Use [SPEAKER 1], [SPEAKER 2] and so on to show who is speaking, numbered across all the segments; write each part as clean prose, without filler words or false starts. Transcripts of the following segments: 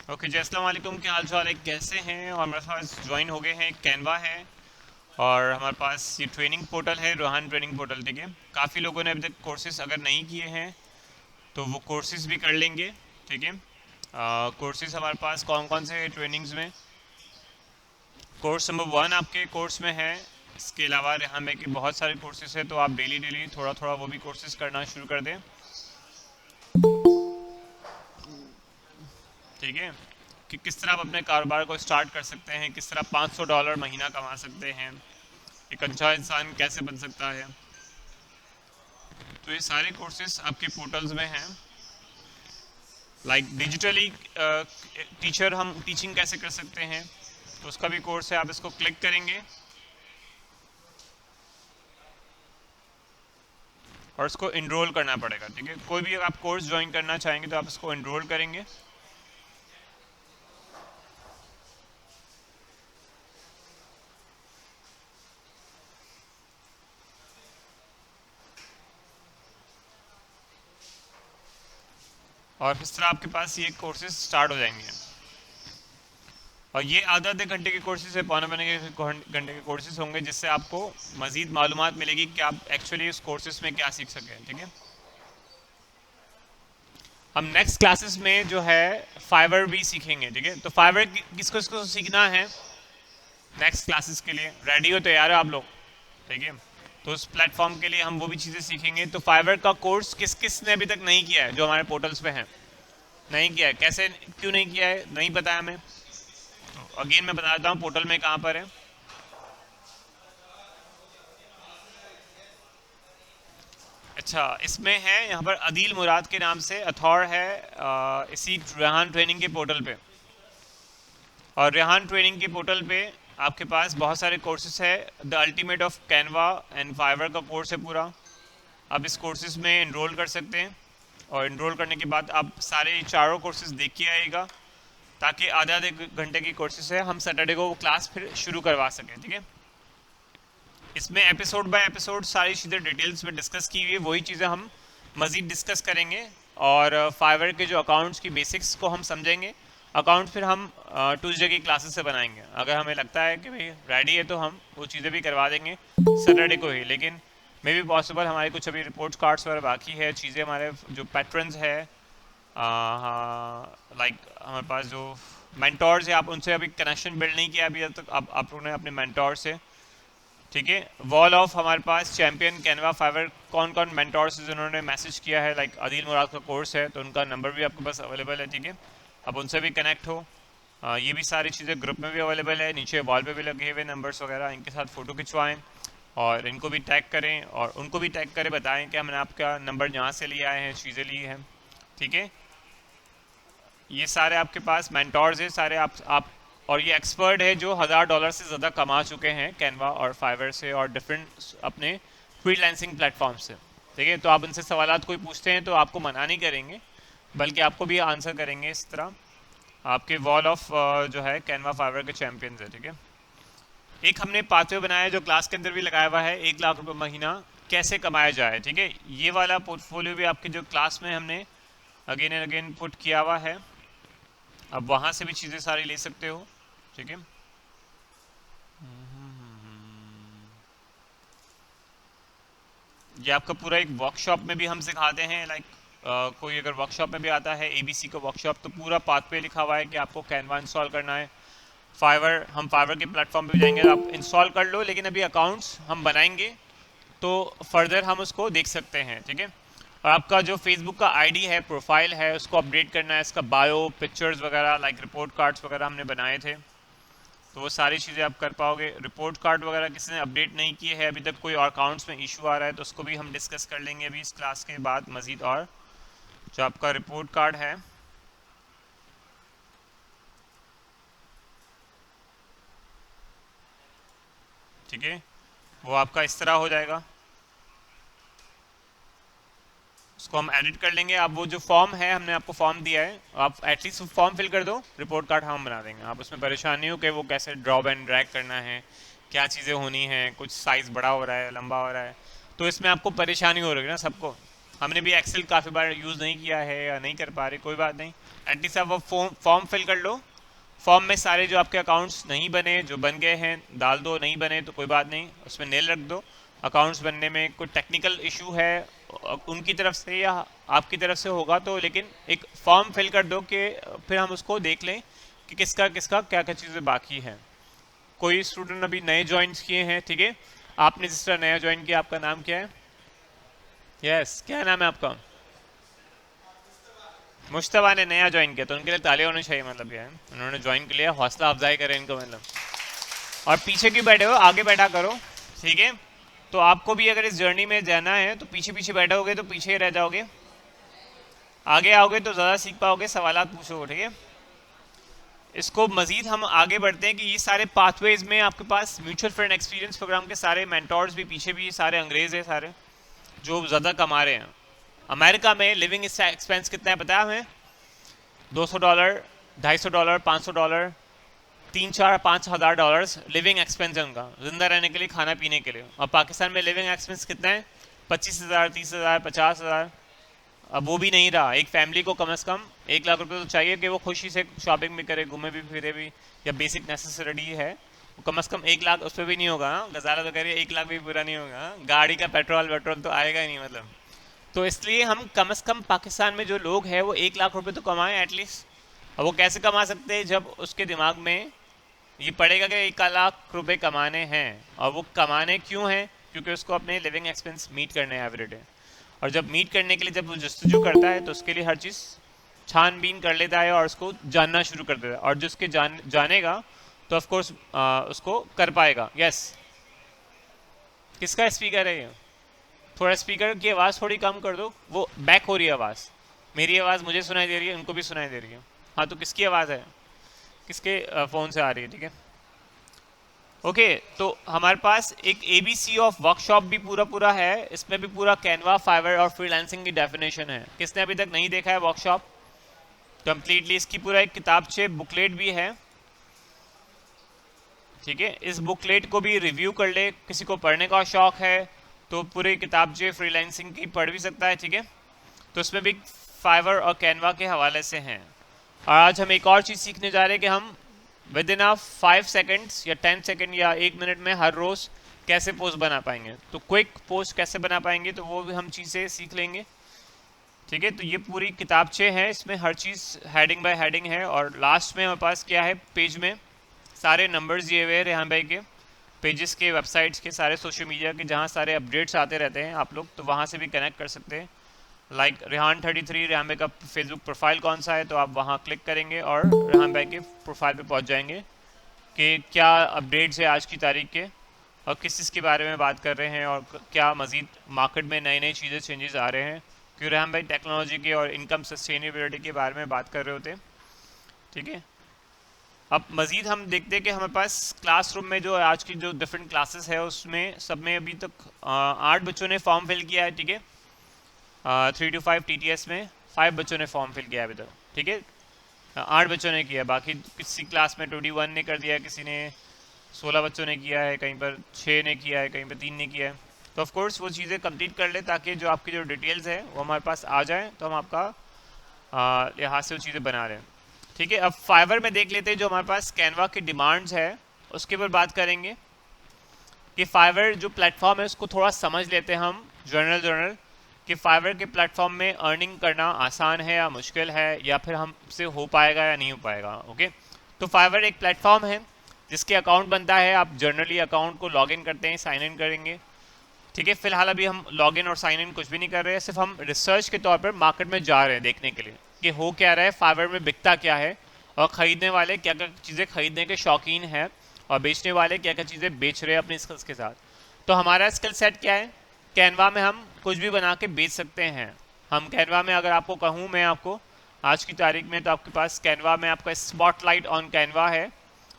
[SPEAKER 1] Okay जी, अस्सलाम वालेकुम। क्या हाल चाल है, कैसे हैं? और हमारे पास ज्वाइन हो गए हैं, कैनवा है और हमारे पास ये ट्रेनिंग पोर्टल है, रोहान ट्रेनिंग पोर्टल। ठीक है, काफ़ी लोगों ने अभी तक कोर्सेज अगर नहीं किए हैं तो वो कोर्सेज भी कर लेंगे। ठीक है, कोर्सेज हमारे पास कौन कौन से ट्रेनिंग्स में, कोर्स नंबर 1 आपके कोर्स में है। इसके अलावा यहाँ में कि बहुत सारे कोर्सेज है, तो आप डेली डेली थोड़ा थोड़ा वो भी कोर्सेज करना शुरू कर दें। ठीक है, कि किस तरह आप अपने कारोबार को स्टार्ट कर सकते हैं, किस तरह $500 महीना कमा सकते हैं, एक अच्छा इंसान कैसे बन सकता है। तो ये सारे कोर्सेज आपके पोर्टल्स में हैं। लाइक डिजिटली टीचर हम टीचिंग कैसे कर सकते हैं, तो उसका भी कोर्स है। आप इसको क्लिक करेंगे और इसको इनरोल करना पड़ेगा। ठीक है, कोई भी आप कोर्स ज्वाइन करना चाहेंगे तो आप इसको इनरोल करेंगे। और इस तरह आपके पास ये कोर्सेज स्टार्ट हो जाएंगे। और ये आधा आधे घंटे के कोर्सेज है, पौने पौने के घंटे के कोर्सेज होंगे, जिससे आपको मज़ीद मालूमात मिलेगी कि आप एक्चुअली उस कोर्सेज में क्या सीख सकें। ठीक है, हम नेक्स्ट क्लासेस में जो है फाइवर भी सीखेंगे। ठीक है, तो फाइवर किसको किसको सीखना है नेक्स्ट क्लासेस के लिए, रेडी हो, तैयार हो आप लोग? ठीक है, तो उस प्लेटफॉर्म के लिए हम वो भी चीज़ें सीखेंगे। तो फाइवर का कोर्स किस किस ने अभी तक नहीं किया है, जो हमारे पोर्टल्स पे हैं? नहीं किया है, कैसे, क्यों नहीं किया है, नहीं पता है हमें? तो अगेन मैं बता देता हूँ पोर्टल में कहाँ पर है। अच्छा, इसमें है यहाँ पर अदील मुराद के नाम से अथॉर है, इसी रेहान ट्रेनिंग के पोर्टल पे। और रेहान ट्रेनिंग के पोर्टल पे आपके पास बहुत सारे कोर्सेज है। The ultimate of Canva and Fiverr का कोर्स है पूरा। आप इस कोर्सेज में इनरोल कर सकते हैं और इनरोल करने के बाद आप सारे चारों कोर्सेज देख के आइएगा, ताकि आधे आधे घंटे की कोर्सेज है, हम सैटरडे को वो क्लास फिर शुरू करवा सकें। ठीक है, इसमें एपिसोड बाय एपिसोड सारी चीज़ें डिटेल्स में डिस्कस की हुई है, वही चीज़ें हम मज़ीद डिस्कस करेंगे। और फाइवर के जो अकाउंट्स की बेसिक्स को हम समझेंगे। अकाउंट फिर हम ट्यूसडे की क्लासेस से बनाएंगे। अगर हमें लगता है कि भाई रेडी है तो हम वो चीज़ें भी करवा देंगे सैटरडे को ही। लेकिन मे बी पॉसिबल हमारे कुछ अभी रिपोर्ट कार्ड्स वगैरह बाकी है, चीज़ें हमारे जो पैट्रन्स है, लाइक हमारे पास जो मेंटोर्स है, आप उनसे अभी कनेक्शन बिल्ड नहीं किया अभी तक आप लोगों ने अपने मेंटोर से। ठीक है, वॉल ऑफ हमारे पास चैंपियन कैनवा फाइवर कौन कौन मेंटोर्स जिन्होंने मैसेज किया है, लाइक अदील मुराद का कोर्स है तो उनका नंबर भी आपके पास अवेलेबल है। ठीक है, आप उनसे भी कनेक्ट हो। ये भी सारी चीज़ें ग्रुप में भी अवेलेबल है, नीचे वॉल पे भी लगे हुए नंबर्स वगैरह, इनके साथ फ़ोटो खिंचवाएं और इनको भी टैग करें और उनको भी टैग करें, बताएं कि हमने आपका नंबर यहाँ से लिए आए हैं, चीज़ें ली हैं। ठीक है, ये सारे आपके पास मेंटोर्स हैं सारे आप और ये एक्सपर्ट है जो $1000 से ज़्यादा कमा चुके हैं कैनवा और फाइवर से और डिफरेंट अपने फ्रीलांसिंग प्लेटफॉर्म से। ठीक है, तो आप उनसे सवालात कोई पूछते हैं तो आपको मना नहीं करेंगे, बल्कि आपको भी आंसर करेंगे इस तरह। आपके वॉल ऑफ जो है कैनवा फाइवर के चैंपियंस है। ठीक है, एक हमने पाथवे बनाया है जो क्लास के अंदर भी लगाया हुआ है, 1 लाख रुपए महीना कैसे कमाया जाए। ठीक है, ये वाला पोर्टफोलियो भी आपके जो क्लास में हमने अगेन एंड अगेन पुट किया हुआ है, अब वहाँ से भी चीज़ें सारी ले सकते हो। ठीक है, ये आपका पूरा एक वर्कशॉप में भी हम सिखाते हैं, लाइक कोई अगर वर्कशॉप में भी आता है एबीसी का वर्कशॉप, तो पूरा पाथ पे लिखा हुआ है कि आपको कैनवा इंस्टॉल करना है। फाइवर, हम फाइवर के प्लेटफॉर्म पे भी जाएंगे, आप इंस्टॉल कर लो, लेकिन अभी अकाउंट्स हम बनाएंगे तो फर्दर हम उसको देख सकते हैं। ठीक है, और आपका जो फेसबुक का आईडी है, प्रोफाइल है, उसको अपडेट करना है, इसका बायो पिक्चर्स वगैरह, लाइक रिपोर्ट कार्ड्स वगैरह हमने बनाए थे, तो वो सारी चीज़ें आप कर पाओगे। रिपोर्ट कार्ड वगैरह किसी ने अपडेट नहीं किए है अभी तक, कोई और अकाउंट्स में इशू आ रहा है तो उसको भी हम डिस्कस कर लेंगे अभी इस क्लास के बाद मज़ीद। और जो आपका रिपोर्ट कार्ड है, ठीक है, वो आपका इस तरह हो जाएगा, उसको हम एडिट कर लेंगे। आप वो जो फॉर्म है, हमने आपको फॉर्म दिया है, आप एटलीस्ट फॉर्म फिल कर दो, रिपोर्ट कार्ड हम बना देंगे। आप उसमें परेशान नहीं हो कि वो कैसे ड्रॉप एंड ड्रैग करना है, क्या चीज़ें होनी हैं, कुछ साइज़ बड़ा हो रहा है, लंबा हो रहा है, तो इसमें आपको परेशानी हो रही है ना सबको। हमने भी एक्सेल काफ़ी बार यूज़ नहीं किया है या नहीं कर पा रहे, कोई बात नहीं। एटलीस्ट आप वो फॉर्म फिल कर लो। फॉर्म में सारे जो आपके अकाउंट्स नहीं बने, जो बन गए हैं डाल दो, नहीं बने तो कोई बात नहीं, उसमें नेल रख दो। अकाउंट्स बनने में कोई टेक्निकल इशू है उनकी तरफ से या आपकी तरफ से होगा तो, लेकिन एक फॉर्म फिल कर दो कि फिर हम उसको देख लें कि किसका किसका क्या क्या चीज़ें बाकी हैं। कोई स्टूडेंट अभी नए ज्वाइन किए हैं, ठीक है, आपने जिस तरह नया ज्वाइन किया, आपका नाम क्या है? यस, क्या नाम है आपका? मुश्तबा ने नया ज्वाइन किया, तो उनके लिए तालियां होनी चाहिए, मतलब ये है उन्होंने ज्वाइन किया, हौसला अफजाई करें इनको मतलब। और पीछे क्यों बैठे हो, आगे बैठा करो, ठीक है। तो आपको भी अगर इस जर्नी में जाना है तो पीछे पीछे बैठोगे तो पीछे ही रह जाओगे, आगे आओगे तो ज़्यादा सीख पाओगे, सवालात पूछोगे, ठीक है। इसको मजीद हम आगे बढ़ते हैं कि ये सारे पाथवेज में आपके पास म्यूचुअल फंड एक्सपीरियंस प्रोग्राम के सारे मेंटोर्स भी पीछे भी सारे अंग्रेज हैं, सारे जो ज़्यादा कमा रहे हैं। अमेरिका में लिविंग एक्सपेंस कितना है पता है हमें? $200, $250, $500, 3-4-5 हज़ार डॉलर्स लिविंग एक्सपेंस है उनका, जिंदा रहने के लिए, खाना पीने के लिए। और पाकिस्तान में लिविंग एक्सपेंस कितना है? 25,000, 30,000, 50,000। अब वो भी नहीं रहा, एक फैमिली को कम से कम 1 लाख रुपए तो चाहिए कि वो खुशी से शॉपिंग भी करे, घूमे भी फिरे भी, या बेसिक नेसेसरी है वो कम से कम 1 लाख, उस पर भी नहीं होगा। गजाला तो कह रही है 1 लाख भी पूरा नहीं होगा, गाड़ी का पेट्रोल वेट्रोल तो आएगा ही नहीं मतलब। तो इसलिए हम कम से कम पाकिस्तान में जो लोग हैं वो 1 लाख रुपए तो कमाएं एटलीस्ट। अब वो कैसे कमा सकते हैं जब उसके दिमाग में ये पड़ेगा कि 1 लाख रुपए कमाने हैं, और वो कमाने क्यों हैं? क्योंकि उसको अपने लिविंग एक्सपेंस मीट करने हैं एवरीडे। और जब मीट करने के लिए जब वो जस्तजू करता है तो उसके लिए हर चीज़ छानबीन कर लेता है और उसको जानना शुरू कर देता है, और जिसके जानेगा तो ऑफ कोर्स उसको कर पाएगा। यस, किसका स्पीकर है ये? थोड़ा स्पीकर की आवाज़ थोड़ी कम कर दो, वो बैक हो रही है आवाज़। मेरी आवाज़ मुझे सुनाई दे रही है, उनको भी सुनाई दे रही है। हाँ, तो किसकी आवाज़ है, किसके फ़ोन से आ रही है? ठीक है, ओके। तो हमारे पास एक ABC ऑफ वर्कशॉप भी पूरा पूरा है, इसमें भी पूरा कैनवा, फाइवर और फ्रीलांसिंग की डेफिनेशन है। किसने अभी तक नहीं देखा है वर्कशॉप कंप्लीटली? इसकी पूरा एक किताबचे बुकलेट भी है, ठीक है। इस बुकलेट को भी रिव्यू कर ले, किसी को पढ़ने का शौक है तो पूरी किताबचे फ्रीलांसिंग की पढ़ भी सकता है, ठीक है। तो इसमें भी फाइवर और कैनवा के हवाले से हैं। और आज हम एक और चीज़ सीखने जा रहे हैं कि हम विद इन 5 सेकेंड्स या 10 सेकेंड या 1 मिनट में हर रोज़ कैसे पोस्ट बना पाएंगे। तो क्विक पोस्ट कैसे बना पाएंगे, तो वो भी हम चीज़ें सीख लेंगे, ठीक है। तो ये पूरी किताबचे हैं, इसमें हर चीज़ हेडिंग बाय हेडिंग है। और लास्ट में हमारे पास क्या है, पेज में सारे नंबर्स दिए हुए हैं रेहान भाई के, पेजेस के, वेबसाइट्स के, सारे सोशल मीडिया के, जहाँ सारे अपडेट्स आते रहते हैं आप लोग तो वहाँ से भी कनेक्ट कर सकते हैं। लाइक रेहान33, रेहान भाई का फेसबुक प्रोफाइल कौन सा है तो आप वहाँ क्लिक करेंगे और रेहान भाई के प्रोफाइल पे पहुँच जाएंगे कि क्या अपडेट्स है आज की तारीख के, और किस चीज़ के बारे में बात कर रहे हैं, और क्या मज़ीद मार्केट में नई नई चीज़ें, चेंजेस आ रहे हैं। क्योंकि रेहान भाई टेक्नोलॉजी के और इनकम सस्टेनेबिलिटी के बारे में बात कर रहे होते, ठीक है। अब मज़ीद हम देखते हैं कि हमारे पास क्लासरूम में जो आज की जो डिफरेंट क्लासेस है उसमें सब में अभी तक 8 बच्चों ने फॉर्म फिल किया है, ठीक है। 3 to 5 TTS में 5 बच्चों ने फॉर्म फिल किया है अभी तक, ठीक है। 8 बच्चों ने किया, बाकी किसी क्लास में 21 ने कर दिया है, किसी ने 16 बच्चों ने किया है, कहीं पर 6 ने किया है, कहीं पर 3 ने किया है। तो ऑफ कोर्स वो चीज़ें कंप्लीट कर ले ताकि जो आपकी जो डिटेल्स है वो हमारे पास आ जाए, तो हम आपका यहाँ से वो चीज़ें बना रहे हैं, ठीक है। अब फाइवर में देख लेते हैं जो हमारे पास कैनवा की डिमांड्स है उसके ऊपर बात करेंगे कि फाइवर जो प्लेटफॉर्म है उसको थोड़ा समझ लेते हैं हम जर्नल कि फाइवर के प्लेटफॉर्म में अर्निंग करना आसान है या मुश्किल है, या फिर हमसे हो पाएगा या नहीं हो पाएगा, ओके। तो फाइवर एक प्लेटफॉर्म है जिसके अकाउंट बनता है, आप जर्नली अकाउंट को लॉगिन करते हैं, साइन इन करेंगे, ठीक है। फिलहाल अभी हम लॉगिन और साइन इन कुछ भी नहीं कर रहे हैं, सिर्फ हम रिसर्च के तौर पर मार्केट में जा रहे हैं देखने के लिए कि हो क्या रहा है, फाइवर में बिकता क्या है, और ख़रीदने वाले क्या क्या चीज़ें खरीदने के शौकीन हैं, और बेचने वाले क्या क्या चीज़ें बेच रहे हैं अपने स्किल्स के साथ। तो हमारा स्किल सेट क्या है, कैनवा में हम कुछ भी बना के बेच सकते हैं। हम कैनवा में अगर आपको कहूँ मैं आपको आज की तारीख में, तो आपके पास कैनवा में आपका स्पॉटलाइट ऑन कैनवा है,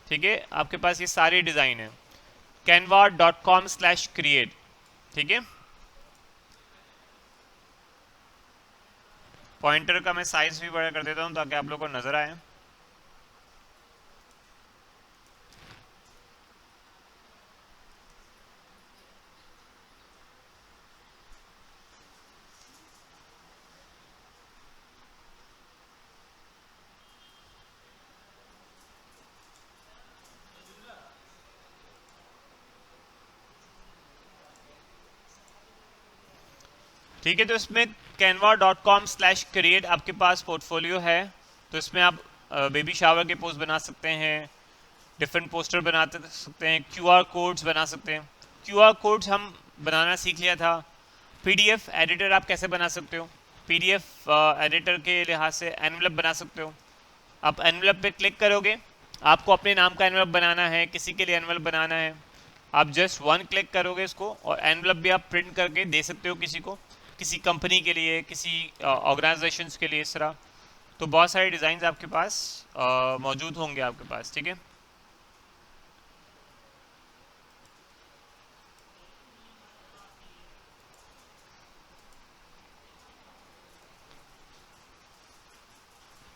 [SPEAKER 1] ठीक है। आपके पास ये सारी डिज़ाइन है canva.com/create, ठीक है। पॉइंटर का मैं साइज भी बड़ा कर देता हूँ ताकि आप लोगों को नज़र आए। ठीक है, तो इसमें canva.com/create आपके पास पोर्टफोलियो है। तो इसमें आप बेबी शावर के पोस्ट बना सकते हैं, डिफरेंट पोस्टर बना सकते हैं, क्यूआर कोड्स बना सकते हैं। क्यूआर कोड्स हम बनाना सीख लिया था। पीडीएफ एडिटर आप कैसे बना सकते हो, पीडीएफ एडिटर के लिहाज से एनवलप बना सकते हो। आप एनवलप पे क्लिक करोगे, आपको अपने नाम का एनवलप बनाना है, किसी के लिए एनवलप बनाना है, आप जस्ट वन क्लिक करोगे इसको, और एनवलप भी आप प्रिंट करके दे सकते हो किसी को, किसी कंपनी के लिए, किसी ऑर्गेनाइजेशंस के लिए, इस तरह। तो बहुत सारे डिज़ाइन आपके पास मौजूद होंगे आपके पास, ठीक है।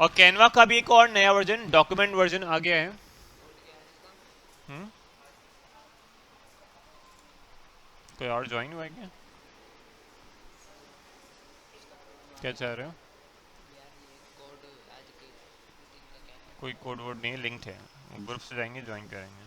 [SPEAKER 1] और कैनवा का भी एक और नया वर्जन, डॉक्यूमेंट वर्जन आ गया है। हम्म, कोई और ज्वाइन हुआ है क्या? क्या चाह रहे हो? कोई कोड वोड नहीं है, लिंक्ड है, ग्रुप से जाएंगे ज्वाइन करेंगे।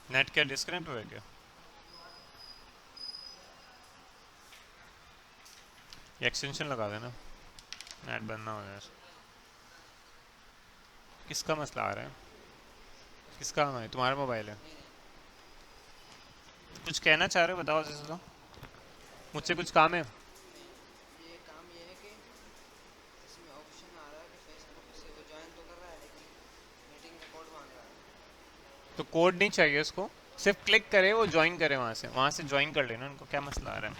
[SPEAKER 1] नेट क्या डिस्कनेक्ट हुआ है क्या? ये एक्सटेंशन लगा देना, नेट बंद ना हो जाए। किसका मसला आ रहा है? किसका है? तुम्हारा मोबाइल है? कुछ कहना चाह रहे हो, बताओ जैसे तो। मुझसे कुछ काम है? तो कोड नहीं चाहिए उसको, सिर्फ क्लिक करे वो ज्वाइन करे, वहाँ से ज्वाइन कर लेना, उनको क्या मसला आ रहा है?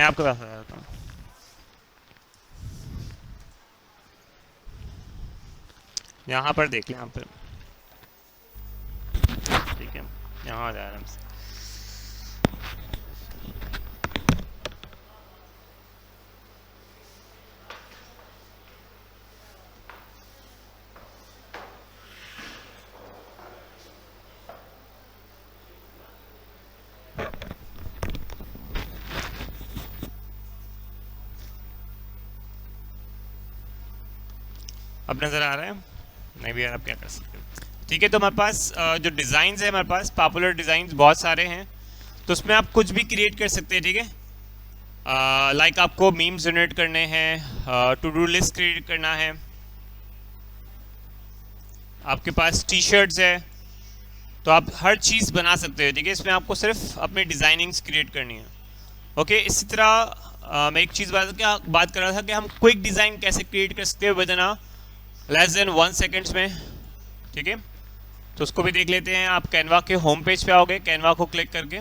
[SPEAKER 1] आपके पास आ जाता हूँ। यहाँ पर देख लें, यहाँ पर ठीक है, यहाँ आ जाए आराम से। अब नज़र आ रहा है? नहीं भी यार, आप क्या कर सकते हो। ठीक है, तो हमारे पास जो डिज़ाइंस है, हमारे पास पॉपुलर डिज़ाइंस बहुत सारे हैं, तो उसमें आप कुछ भी क्रिएट कर सकते हैं। ठीक है, लाइक आपको मीम्स जनरेट करने हैं, टू डू लिस्ट क्रिएट करना है, आपके पास टी शर्ट्स है, तो आप हर चीज़ बना सकते हो। ठीक है, इसमें आपको सिर्फ अपनी डिज़ाइनिंग्स क्रिएट करनी है। ओके, इसी तरह मैं एक चीज़ बात कर रहा था कि हम क्विक डिज़ाइन कैसे क्रिएट कर सकते हैं विदिन लेस देन 1 सेकेंड्स में। ठीक है, तो उसको भी देख लेते हैं। आप कैनवा के होम पेज पे आओगे, कैनवा को क्लिक करके,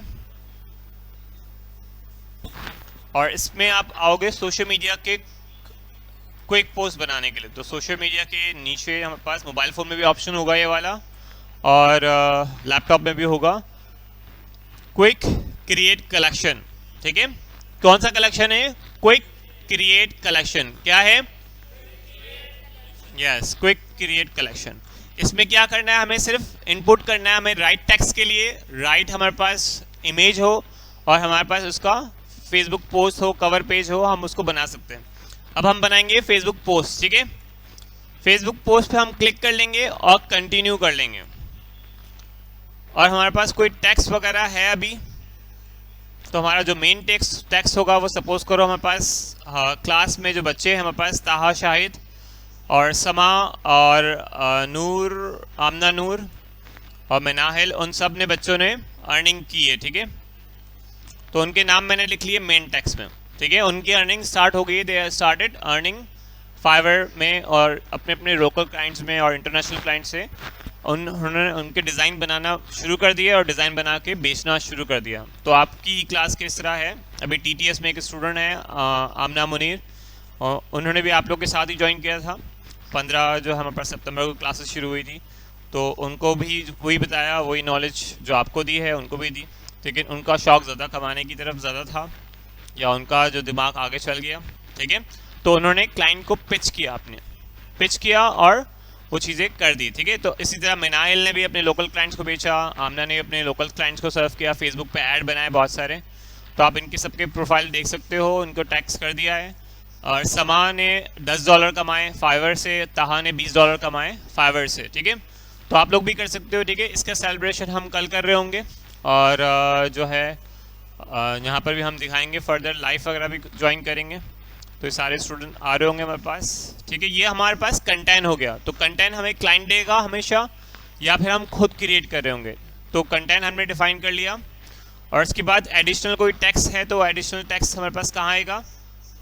[SPEAKER 1] और इसमें आप आओगे सोशल मीडिया के क्विक पोस्ट बनाने के लिए। तो सोशल मीडिया के नीचे हमारे पास मोबाइल फ़ोन में भी ऑप्शन होगा ये वाला, और लैपटॉप में भी होगा, क्विक क्रिएट कलेक्शन। ठीक है, कौन सा कलेक्शन है? Quick create collection. क्या है? Yes, quick create collection. इसमें क्या करना है? हमें सिर्फ इनपुट करना है। हमें राइट टेक्स्ट के लिए राइट हमारे पास इमेज हो, और हमारे पास उसका फेसबुक पोस्ट हो, कवर पेज हो, हम उसको बना सकते हैं। अब हम बनाएंगे फेसबुक पोस्ट। ठीक है, फेसबुक पोस्ट पे हम क्लिक कर लेंगे और कंटिन्यू कर लेंगे, और हमारे पास कोई टेक्स्ट वगैरह है अभी, तो हमारा जो मेन टेक्स्ट होगा वो सपोज करो हमारे पास क्लास में जो बच्चे हैं हमारे पास, ताहा शाहिद और समा और नूर, आमना नूर और मनाहिल, उन सब ने बच्चों ने अर्निंग की है। ठीक है, तो उनके नाम मैंने लिख लिए मेन टेक्स्ट में। ठीक है, उनकी अर्निंग स्टार्ट हो गई, दे स्टार्टेड अर्निंग फाइवर में, और अपने अपने लोकल क्लाइंट्स में और इंटरनेशनल क्लाइंट से उन्होंने उनके डिज़ाइन बनाना शुरू कर दिए और डिज़ाइन बना के बेचना शुरू कर दिया। तो आपकी क्लास किस तरह है? अभी टीटीएस में एक स्टूडेंट है आमना मुनीर, और उन्होंने भी आप लोग के साथ ही ज्वाइन किया था। 15 जो हमारे पास सितंबर को क्लासेस शुरू हुई थी, तो उनको भी वही बताया, वही नॉलेज जो आपको दी है उनको भी दी, लेकिन उनका शौक़ ज़्यादा कमाने की तरफ ज़्यादा था, या उनका जो दिमाग आगे चल गया। ठीक है, तो उन्होंने क्लाइंट को पिच किया, आपने पिच किया और वो चीज़ें कर दी। ठीक है, तो इसी तरह मिनाइल ने भी अपने लोकल क्लाइंट्स को बेचा, आमना ने अपने लोकल क्लाइंट्स को सर्व किया, फेसबुक पे ऐड बनाए बहुत सारे, तो आप इनके सबके प्रोफाइल देख सकते हो, इनको टैक्स कर दिया है। और समा ने $10 कमाए फाइवर से, ताहा ने $20 कमाए फाइवर से। ठीक है, तो आप लोग भी कर सकते हो। ठीक है, इसका सेलिब्रेशन हम कल कर रहे होंगे, और जो है यहाँ पर भी हम दिखाएंगे, फर्दर लाइव वगैरह भी ज्वाइन करेंगे, तो ये सारे स्टूडेंट आ रहे होंगे हमारे पास। ठीक है, ये हमारे पास कंटेंट हो गया। तो कंटेंट हमें क्लाइंट देगा हमेशा, या फिर हम खुद क्रिएट कर रहे होंगे। तो कंटेंट हमने डिफाइन कर लिया, और इसके बाद एडिशनल कोई टेक्स्ट है, तो एडिशनल टेक्स्ट हमारे पास कहाँ आएगा?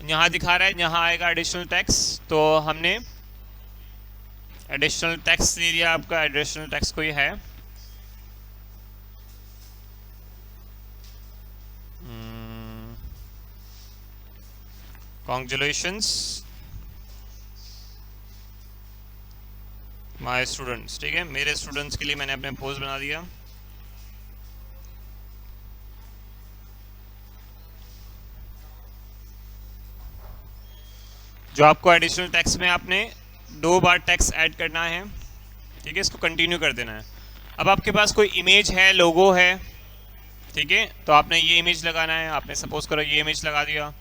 [SPEAKER 1] यहाँ दिखा रहा है, यहाँ आएगा एडिशनल टेक्स्ट। तो हमने एडिशनल टेक्स्ट ले लिया, आपका एडिशनल टेक्स्ट कोई है? Congratulations my students. ठीक है, मेरे स्टूडेंट्स के लिए मैंने अपने पोस्ट बना दिया। जो आपको एडिशनल टेक्स्ट में आपने 2 बार टेक्स्ट ऐड करना है। ठीक है, इसको कंटिन्यू कर देना है। अब आपके पास कोई इमेज है, लोगो है, ठीक है, तो आपने ये इमेज लगाना है। आपने सपोज करो ये इमेज लगा दिया,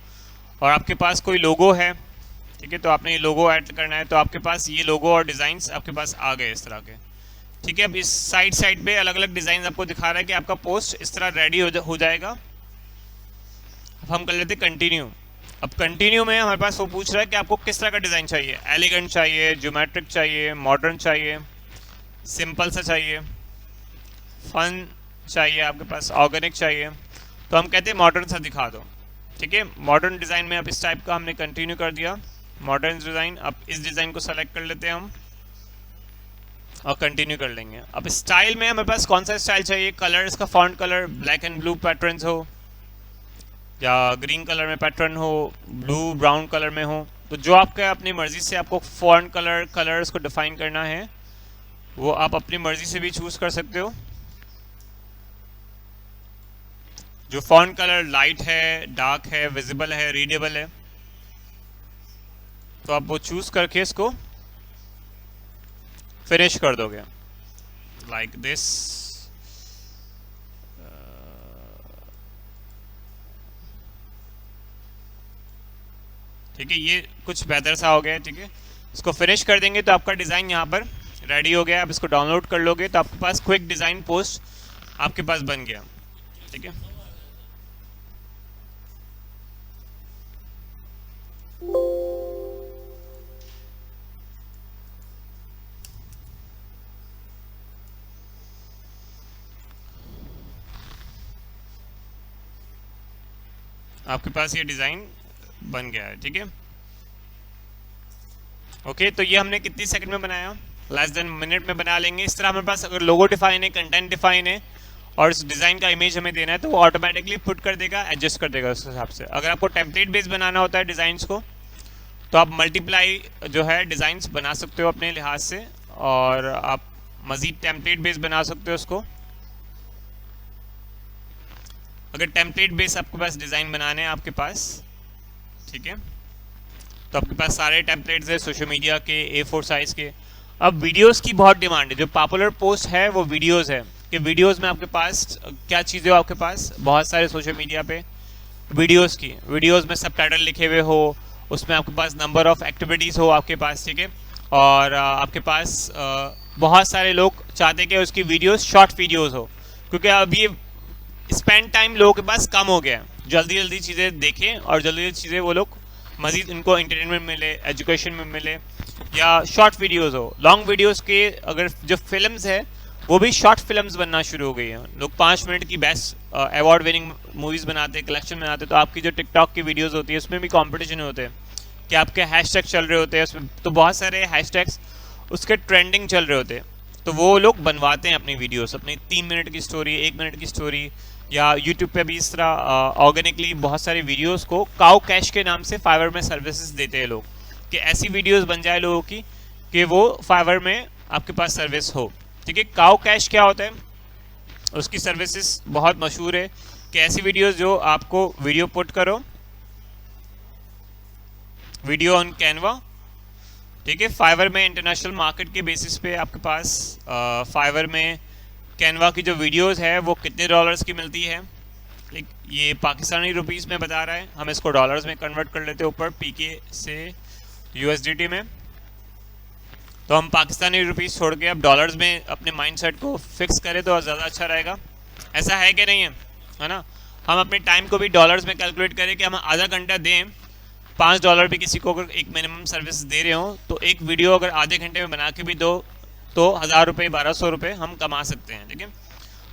[SPEAKER 1] और आपके पास कोई लोगो है, ठीक है, तो आपने ये लोगो ऐड करना है। तो आपके पास ये लोगो और डिज़ाइंस आपके पास आ गए इस तरह के। ठीक है, अब इस साइड पे अलग अलग डिज़ाइन आपको दिखा रहा है कि आपका पोस्ट इस तरह रेडी हो जाएगा। अब हम कर लेते कंटिन्यू। अब कंटिन्यू में हमारे पास वो पूछ रहा है कि आपको किस तरह का डिज़ाइन चाहिए, एलिगेंट चाहिए, ज्योमेट्रिक चाहिए, मॉडर्न चाहिए, सिंपल सा चाहिए, फन चाहिए, आपके पास ऑर्गेनिक चाहिए। तो हम कहते हैं मॉडर्न सा दिखा दो। ठीक है, मॉडर्न डिज़ाइन में अब इस टाइप का हमने कंटिन्यू कर दिया, मॉडर्न डिज़ाइन। अब इस डिज़ाइन को सेलेक्ट कर लेते हैं हम, और कंटिन्यू कर लेंगे। अब स्टाइल में हमारे पास कौन सा स्टाइल चाहिए? कलर, इसका font colour black and blue patterns हो, या ग्रीन कलर में पैटर्न हो, ब्लू ब्राउन कलर में हो, तो जो आपका अपनी मर्ज़ी से आपको फॉन्ट कलर्स को डिफाइन करना है वो आप अपनी मर्ज़ी से भी चूज़ कर सकते हो। जो फॉन्ट कलर लाइट है, डार्क है, विजिबल है, रीडेबल है, तो आप वो चूज़ करके इसको फिनिश कर दोगे लाइक दिस। ठीक है, ये कुछ बेहतर सा हो गया है। ठीक है, इसको फिनिश कर देंगे तो आपका डिज़ाइन यहाँ पर रेडी हो गया। आप इसको डाउनलोड कर लोगे तो आपके पास क्विक डिज़ाइन पोस्ट आपके पास बन गया। ठीक है, आपके पास ये डिज़ाइन बन गया है। ठीक है, ओके, तो ये हमने कितनी सेकंड में बनाया? लेस देन मिनट में बना लेंगे। इस तरह हमारे पास अगर लोगो डिफाइन है, कंटेंट डिफाइन है और इस डिज़ाइन का इमेज हमें देना है तो वो ऑटोमेटिकली पुट कर देगा, एडजस्ट कर देगा उस हिसाब से। अगर आपको टेम्पलेट बेस बनाना होता है डिज़ाइंस को तो आप मल्टीप्लाई जो है डिज़ाइंस बना सकते हो अपने लिहाज से, और आप मज़ीद टेम्पलेट बेस बना सकते हो उसको। अगर टेम्पलेट बेस आपके पास डिज़ाइन बनाने हैं आपके पास, ठीक है, तो आपके पास सारे टेम्पलेट्स है सोशल मीडिया के, A4 साइज़ के। अब वीडियोस की बहुत डिमांड है। जो पॉपुलर पोस्ट है वो वीडियोस है कि वीडियोस में आपके पास क्या चीज़ें हो, आपके पास बहुत सारे सोशल मीडिया पे वीडियोस में सबटाइटल लिखे हुए हो, उसमें आपके पास नंबर ऑफ़ एक्टिविटीज़ हो आपके पास। ठीक है, और आपके पास बहुत सारे लोग चाहते हैं कि उसकी वीडियोस शॉर्ट वीडियोस हो, क्योंकि अब ये स्पेंड टाइम लोगों के पास कम हो गया है। जल्दी जल्दी चीज़ें देखें और जल्दी जल्दी चीज़ें वो लोग मज़ीद उनको एंटरटेनमेंट मिले, एजुकेशन में मिले, या शॉर्ट वीडियोस हो। लॉन्ग वीडियोस के अगर जो फिल्म्स है वो भी शॉर्ट फिल्म्स बनना शुरू हो गई हैं। लोग 5 मिनट की बेस्ट अवार्ड विनिंग मूवीज़ बनाते हैं, कलेक्शन बनाते हैं। तो आपकी जो टिकटॉक की वीडियोस होती है उसमें भी कंपटीशन होते हैं कि आपके हैशटैग चल रहे होते हैं उसमें, तो बहुत सारे हैशटैग्स उसके ट्रेंडिंग चल रहे होते हैं, तो वो लोग बनवाते हैं अपनी वीडियोस, अपनी 3 मिनट की स्टोरी, 1 मिनट की स्टोरी, या यूट्यूब पे भी इस तरह ऑर्गेनिकली बहुत सारी वीडियोस को काउ कैश के नाम से फाइवर में सर्विसेज देते हैं लोग, कि ऐसी वीडियोस बन जाए लोगों की कि वो फाइवर में आपके पास सर्विस हो। ठीक है, काउ कैश क्या होता है, उसकी सर्विसेज बहुत मशहूर है कि ऐसी वीडियोस जो आपको वीडियो पुट करो, वीडियो ऑन कैनवा। ठीक है, फाइवर में इंटरनेशनल मार्केट के बेसिस पे आपके पास फाइवर में कैनवा की जो वीडियोस है वो कितने डॉलर्स की मिलती है। ये पाकिस्तानी रुपीस में बता रहा है, हम इसको डॉलर्स में कन्वर्ट कर लेते हैं ऊपर पीके से USDT में। तो हम पाकिस्तानी रुपीस छोड़ के अब डॉलर्स में अपने माइंडसेट को फिक्स करें तो ज़्यादा अच्छा रहेगा। ऐसा है कि नहीं है ना? हम अपने टाइम को भी डॉलर्स में कैलकुलेट करें कि हम आधा घंटा दें, $5 भी किसी को अगर एक मिनिमम सर्विस दे रहे हो तो एक वीडियो अगर आधे घंटे में बना के भी दो तो 1000 रुपये 1200 रुपये हम कमा सकते हैं। ठीक है,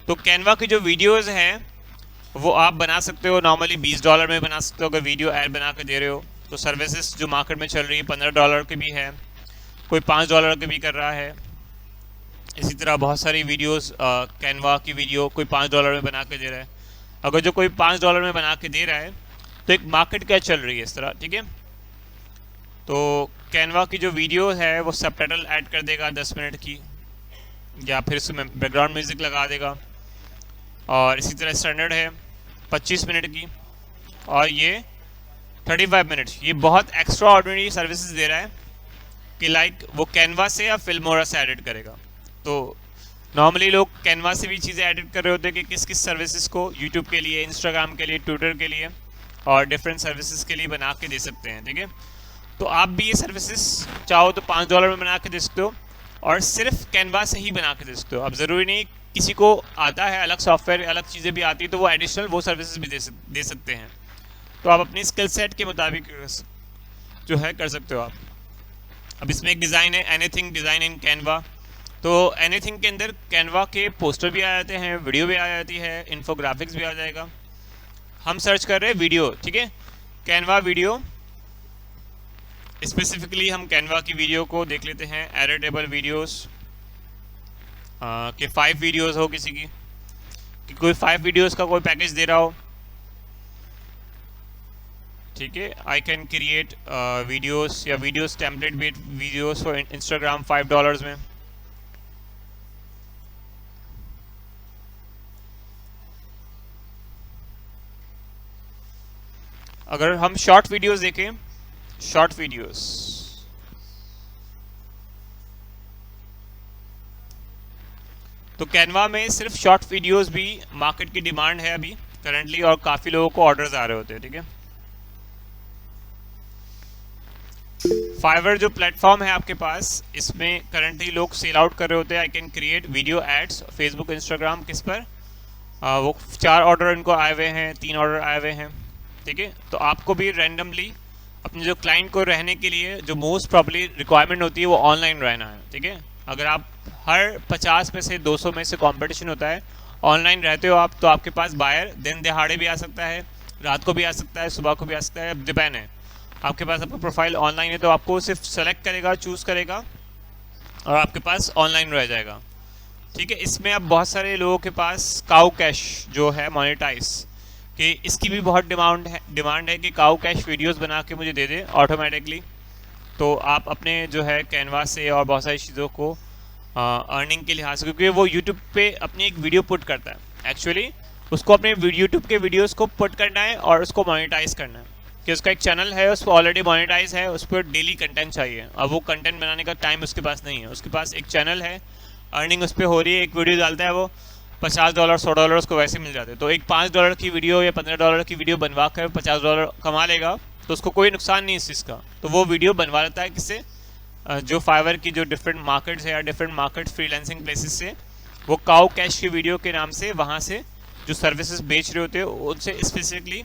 [SPEAKER 1] तो कैनवा की जो वीडियोस हैं वो आप बना सकते हो नॉर्मली $20 में बना सकते हो। अगर वीडियो ऐड बना के दे रहे हो तो सर्विसेज जो मार्केट में चल रही है $15 की भी है, कोई $5 की भी कर रहा है। इसी तरह बहुत सारी वीडियोस कैनवा की वीडियो कोई $5 में बना के दे रहा है। अगर जो कोई $5 में बना के दे रहा है तो एक मार्केट क्या चल रही है इस तरह। ठीक है, तो कैनवा की जो वीडियो है वो सबटाइटल ऐड कर देगा 10 मिनट की, या फिर उसमें बैकग्राउंड म्यूज़िक लगा देगा। और इसी तरह स्टैंडर्ड है 25 मिनट की, और ये 35 मिनट। ये बहुत एक्स्ट्रा ऑर्डिनरी सर्विसेज दे रहा है कि लाइक वो कैनवा से या फिल्मोरा से एडिट करेगा। तो नॉर्मली लोग कैनवा से भी चीज़ें एडिट कर रहे होते हैं कि किस किस सर्विसेज को यूट्यूब के लिए, इंस्टाग्राम के लिए, ट्विटर के लिए और डिफरेंट सर्विसेज के लिए बना के दे सकते हैं। ठीक है, तो आप भी ये सर्विसेज चाहो तो $5 में बना के दे सकते हो, और सिर्फ कैनवा से ही बना के दे सकते हो। अब ज़रूरी नहीं किसी को आता है अलग सॉफ्टवेयर, अलग चीज़ें भी आती है तो वो एडिशनल वो सर्विसेज भी दे सकते हैं। तो आप अपनी स्किल सेट के मुताबिक जो है कर सकते हो आप। अब इसमें एक डिज़ाइन है एनीथिंग डिज़ाइन इन कैनवा। तो एनीथिंग के अंदर कैनवा के पोस्टर भी आ जाते हैं, वीडियो भी आ जाती है, इन्फोग्राफिक्स भी आ जाएगा। हम सर्च कर रहे हैं वीडियो। ठीक है, कैनवा वीडियो, स्पेसिफिकली हम कैनवा की वीडियो को देख लेते हैं। एडिटेबल वीडियोस के 5 वीडियोस हो किसी की, कि कोई 5 वीडियोस का कोई पैकेज दे रहा हो ठीक है, आई कैन क्रिएट वीडियोस या videos template based videos for Instagram $5 में। अगर हम शॉर्ट वीडियोस देखें, शॉर्ट वीडियोस, तो कैनवा में सिर्फ शॉर्ट वीडियोस भी मार्केट की डिमांड है अभी करंटली, और काफ़ी लोगों को ऑर्डर्स आ रहे होते हैं। ठीक है, फाइवर जो प्लेटफॉर्म है आपके पास, इसमें करंटली लोग सेल आउट कर रहे होते हैं। I can create video ads Facebook Instagram, किस पर वो 4 ऑर्डर इनको आए हुए हैं, 3 ऑर्डर आए हुए हैं। ठीक है, तो आपको भी रैंडमली अपने जो क्लाइंट को रहने के लिए जो मोस्ट प्रॉब्ली रिक्वायरमेंट होती है वो ऑनलाइन रहना है। ठीक है, अगर आप हर 50 में से 200 में से कंपटीशन होता है, ऑनलाइन रहते हो आप, तो आपके पास बायर दिन दिहाड़े भी आ सकता है, रात को भी आ सकता है, सुबह को भी आ सकता है, डिपेंड है। आपके पास आपका प्रोफाइल ऑनलाइन है तो आपको सिर्फ सेलेक्ट करेगा, चूज़ करेगा और आपके पास ऑनलाइन रह जाएगा। ठीक है, इसमें अब बहुत सारे लोगों के पास काउ कैश जो है मोनेटाइज कि इसकी भी बहुत डिमांड है कि काउ कैश वीडियोस बना के मुझे दे दे ऑटोमेटिकली। तो आप अपने जो है कैनवा से और बहुत सारी चीज़ों को अर्निंग के लिहाज से, क्योंकि वो यूट्यूब पे अपनी एक वीडियो पुट करता है, एक्चुअली उसको अपने यूट्यूब के वीडियोस को पुट करना है और उसको मोनेटाइज करना है कि उसका एक चैनल है, उस पर ऑलरेडी मोनेटाइज है, उस पर डेली कंटेंट चाहिए। अब वो कंटेंट बनाने का टाइम उसके पास नहीं है, उसके पास एक चैनल है, अर्निंग उस पर हो रही है, एक वीडियो डालता है वो $50 $100 उसको वैसे मिल जाते हैं। तो एक $5 की वीडियो या $15 की वीडियो बनवा कर $50 कमा लेगा, तो उसको कोई नुकसान नहीं इस चीज़ का। तो वो वीडियो बनवा लेता है किससे, जो फाइवर की जो डिफरेंट मार्केट्स है या डिफरेंट मार्केट फ्रीलांसिंग प्लेसेस से, वो काउ कैश की वीडियो के नाम से वहाँ से जो सर्विसेज बेच रहे होते हैं उनसे स्पेसिफिकली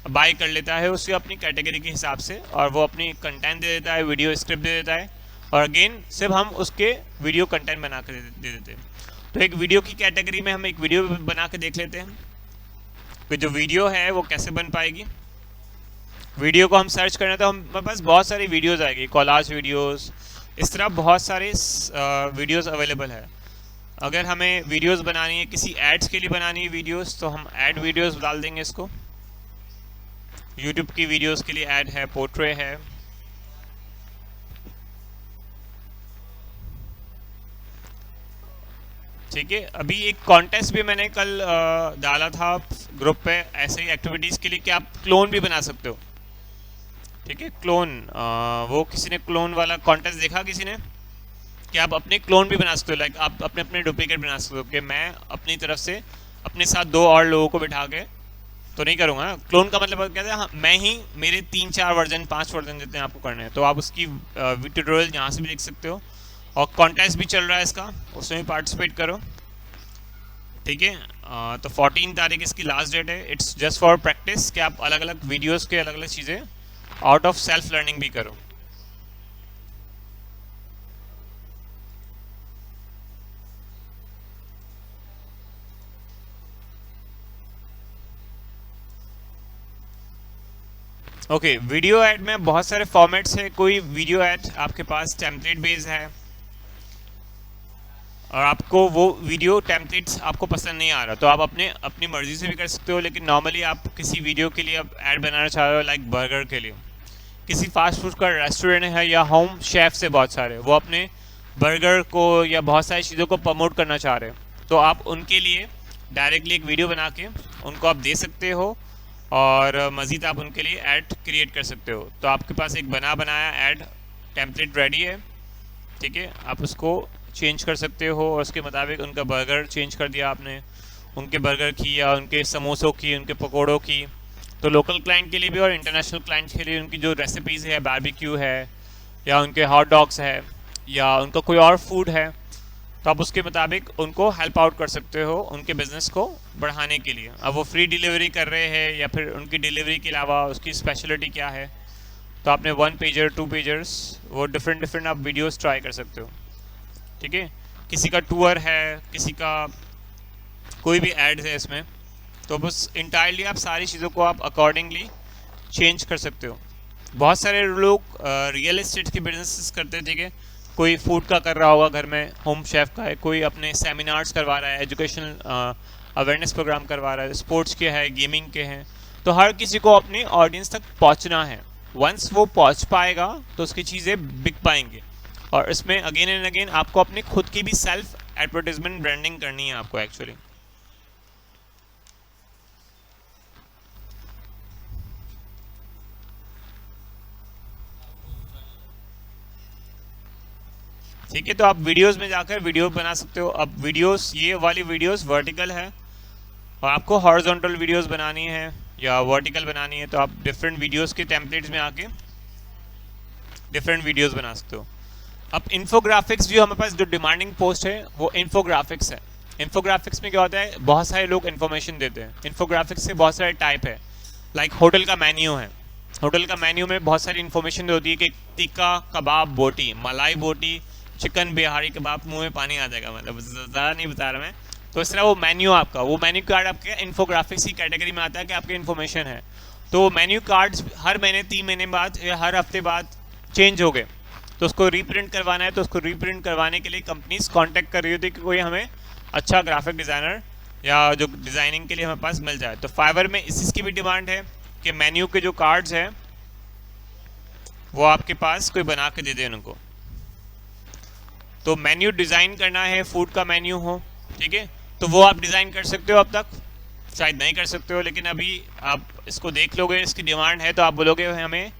[SPEAKER 1] बाय कर लेता है उससे अपनी कैटेगरी के हिसाब से, और वो अपनी कंटेंट दे देता है, वीडियो स्क्रिप्ट दे देता है, और अगेन सिर्फ हम उसके वीडियो कंटेंट बना कर दे देते हैं। तो एक वीडियो की कैटेगरी में हम एक वीडियो बना के देख लेते हैं कि जो वीडियो है वो कैसे बन पाएगी। वीडियो को हम सर्च करना तो हमारे पास बहुत सारी वीडियोस आएगी, कॉलाज वीडियोस, इस तरह बहुत सारे वीडियोस अवेलेबल है। अगर हमें वीडियोस बनानी है, किसी एड्स के लिए बनानी है वीडियोस, तो हम ऐड वीडियोस डाल देंगे इसको। यूट्यूब की वीडियोस के लिए ऐड है, पोर्ट्रे है। ठीक है, अभी एक कॉन्टेस्ट भी मैंने कल डाला था ग्रुप पे ऐसे ही एक्टिविटीज़ के लिए कि आप क्लोन भी बना सकते हो। ठीक है, क्लोन, वो किसी ने क्लोन वाला कॉन्टेस्ट देखा किसी ने, कि आप अपने क्लोन भी बना सकते हो, लाइक आप अपने अपने डुप्लीकेट बना सकते हो कि मैं अपनी तरफ से अपने साथ 2 और लोगों को बिठा के तो नहीं करूँगा। क्लोन का मतलब क्या है, हाँ, मैं ही मेरे 3-4 वर्जन 5 वर्जन जितने आपको करने हैं, तो आप उसकी ट्यूटोरियल यहाँ से भी देख सकते हो, और कॉन्टेस्ट भी चल रहा है इसका, उसमें भी पार्टिसिपेट करो। ठीक है, तो 14 तारीख इसकी लास्ट डेट है। इट्स जस्ट फॉर प्रैक्टिस कि आप अलग अलग वीडियोस के अलग अलग चीज़ें आउट ऑफ सेल्फ लर्निंग भी करो। ओके, वीडियो ऐड में बहुत सारे फॉर्मेट्स है। कोई वीडियो ऐड आपके पास टेम्पलेट बेस्ड है और आपको वो वीडियो टेम्पलेट्स आपको पसंद नहीं आ रहा, तो आप अपनी मर्ज़ी से भी कर सकते हो। लेकिन नॉर्मली आप किसी वीडियो के लिए आप ऐड बनाना चाह रहे हो, लाइक बर्गर के लिए, किसी फास्ट फूड का रेस्टोरेंट है या होम शेफ से बहुत सारे, वो अपने बर्गर को या बहुत सारी चीज़ों को प्रमोट करना चाह रहे हैं, तो आप उनके लिए डायरेक्टली एक वीडियो बना के उनको आप दे सकते हो, और मज़ीद आप उनके लिए ऐड क्रिएट कर सकते हो। तो आपके पास एक बनाया ऐड टेम्पलेट रेडी है। ठीक है, आप उसको चेंज कर सकते हो और उसके मुताबिक उनका बर्गर चेंज कर दिया आपने, उनके बर्गर की या उनके समोसों की, उनके पकौड़ों की। तो लोकल क्लाइंट के लिए भी और इंटरनेशनल क्लाइंट के लिए उनकी जो रेसिपीज़ है, बारबेक्यू है या उनके हॉट डॉग्स है या उनका कोई और फूड है, तो आप उसके मुताबिक उनको हेल्प आउट कर सकते हो उनके बिज़नेस को बढ़ाने के लिए। अब वो फ्री डिलीवरी कर रहे हैं या फिर उनकी डिलीवरी के अलावा उसकी स्पेशलिटी क्या है, तो आपने 1 पेजर 2 पेजर्स वो डिफरेंट आप वीडियोस ट्राई कर सकते हो। ठीक है, किसी का टूर है, किसी का कोई भी एड्स है इसमें, तो बस इंटायरली आप सारी चीज़ों को आप अकॉर्डिंगली चेंज कर सकते हो। बहुत सारे लोग रियल एस्टेट के बिजनेस करते हैं। ठीक है, कोई फूड का कर रहा होगा घर में, होम शेफ का है, कोई अपने सेमिनार्स करवा रहा है, एजुकेशनल अवेयरनेस प्रोग्राम करवा रहा है, स्पोर्ट्स के है, गेमिंग के हैं, तो हर किसी को अपनी ऑडियंस तक पहुंचना है। वंस वो पहुंच पाएगा तो उसकी चीज़ें बिक पाएंगे। और इसमें अगेन एंड अगेन आपको अपनी खुद की भी सेल्फ एडवर्टाइजमेंट ब्रांडिंग करनी है आपको एक्चुअली। ठीक है, तो आप वीडियोस में जाकर वीडियो बना सकते हो। अब वीडियोस, ये वाली वीडियोस वर्टिकल है और आपको हॉरिजॉन्टल वीडियोस बनानी है या वर्टिकल बनानी है तो आप डिफरेंट वीडियोस के टेम्पलेट्स में आके डिफरेंट वीडियोस बना सकते हो। अब इन्फोग्राफिक्स जो हमारे पास जो डिमांडिंग पोस्ट है वो इन्फोग्राफिक्स है। इन्फोग्राफिक्स में क्या होता है, बहुत सारे लोग इन्फॉर्मेशन देते हैं। इन्फोग्राफिक्स से बहुत सारे टाइप है, लाइक होटल का मेन्यू है। होटल का मेन्यू में बहुत सारी इन्फॉर्मेशन होती है कि टिक्का कबाब बोटी, मलाई बोटी, चिकन बिहारी कबाब, मुंह में पानी आ जाएगा, मतलब ज़्यादा नहीं बता रहा मैं। तो इस तरह वो मेन्यू आपका, वो मेन्यू कार्ड आपके इन्फोग्राफिक्स की कैटेगरी में आता है कि आपकी इन्फॉर्मेशन है। तो मेन्यू कार्ड्स हर महीने 3 महीने बाद या हर हफ्ते बाद चेंज हो गए, तो उसको रीप्रिंट करवाना है। तो उसको रीप्रिंट करवाने के लिए कंपनीज कांटेक्ट कर रही होती है कि कोई हमें अच्छा ग्राफिक डिज़ाइनर या जो डिज़ाइनिंग के लिए हमारे पास मिल जाए। तो फाइवर में इस चीज़ की भी डिमांड है कि मेन्यू के जो कार्ड्स हैं वो आपके पास कोई बना के दे दे उनको। तो मेन्यू डिज़ाइन करना है, फूड का मेन्यू हो, ठीक है, तो वो आप डिज़ाइन कर सकते हो। अब तक शायद नहीं कर सकते हो, लेकिन अभी आप इसको देख लोगे, इसकी डिमांड है तो आप बोलोगे हमें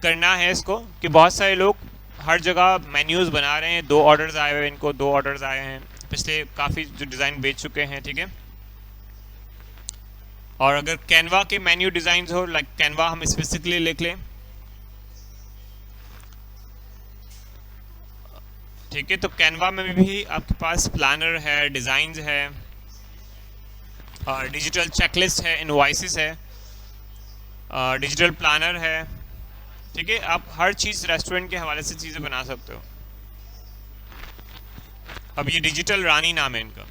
[SPEAKER 1] करना है इसको। कि बहुत सारे लोग हर जगह मेन्यूज़ बना रहे हैं। 2 ऑर्डर्स आए हुए, इनको 2 ऑर्डर्स आए हैं पिछले, काफ़ी जो डिज़ाइन बेच चुके हैं, ठीक है। और अगर कैनवा के मेन्यू डिज़ाइन हो, लाइक कैनवा हम स्पेसिफिकली लिख लें, ठीक है, तो कैनवा में भी आपके पास प्लानर है, डिज़ाइंस है, और डिजिटल चेकलिस्ट है, इनवॉइसेस है, डिजिटल प्लानर है, ठीक है। आप हर चीज़ रेस्टोरेंट के हवाले से चीज़ें बना सकते हो। अब ये डिजिटल रानी नाम है इनका,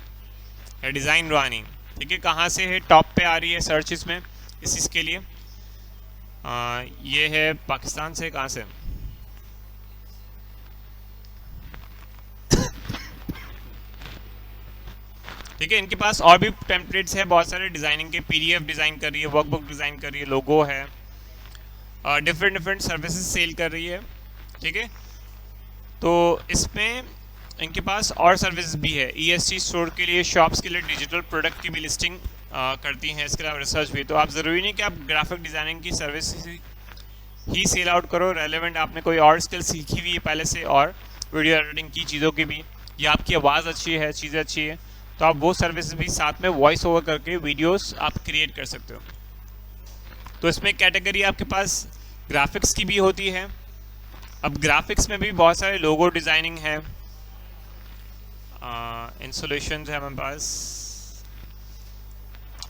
[SPEAKER 1] या डिज़ाइन रानी, ठीक है। कहाँ से है, टॉप पे आ रही है सर्चेस में इस चीज़ के लिए। ये है पाकिस्तान से, कहाँ से, ठीक है। इनके पास और भी टेम्पलेट्स है बहुत सारे डिज़ाइनिंग के, पीडीएफ डिज़ाइन कर रही है, वर्कबुक डिज़ाइन कर रही है, लोगो है, डिफरेंट डिफरेंट सर्विसेज सेल कर रही है, ठीक है। तो इसमें इनके पास और सर्विस भी है, ईएसटी स्टोर के लिए, शॉप्स के लिए डिजिटल प्रोडक्ट की भी लिस्टिंग करती हैं। इसके अलावा रिसर्च भी। तो आप ज़रूरी नहीं कि आप ग्राफिक डिज़ाइनिंग की सर्विस ही सेल आउट करो, रेलेवेंट आपने कोई और स्किल सीखी हुई है पहले से, और वीडियो एडिटिंग की चीज़ों की भी, या आपकी आवाज़ अच्छी है, चीज़ें अच्छी है, तो आप वो सर्विस भी साथ में वॉइस ओवर करके वीडियोस आप क्रिएट कर सकते हो। तो इसमें कैटेगरी आपके पास ग्राफिक्स की भी होती है। अब ग्राफिक्स में भी बहुत सारे लोगो डिज़ाइनिंग है, इंसुलेशन है हमारे पास,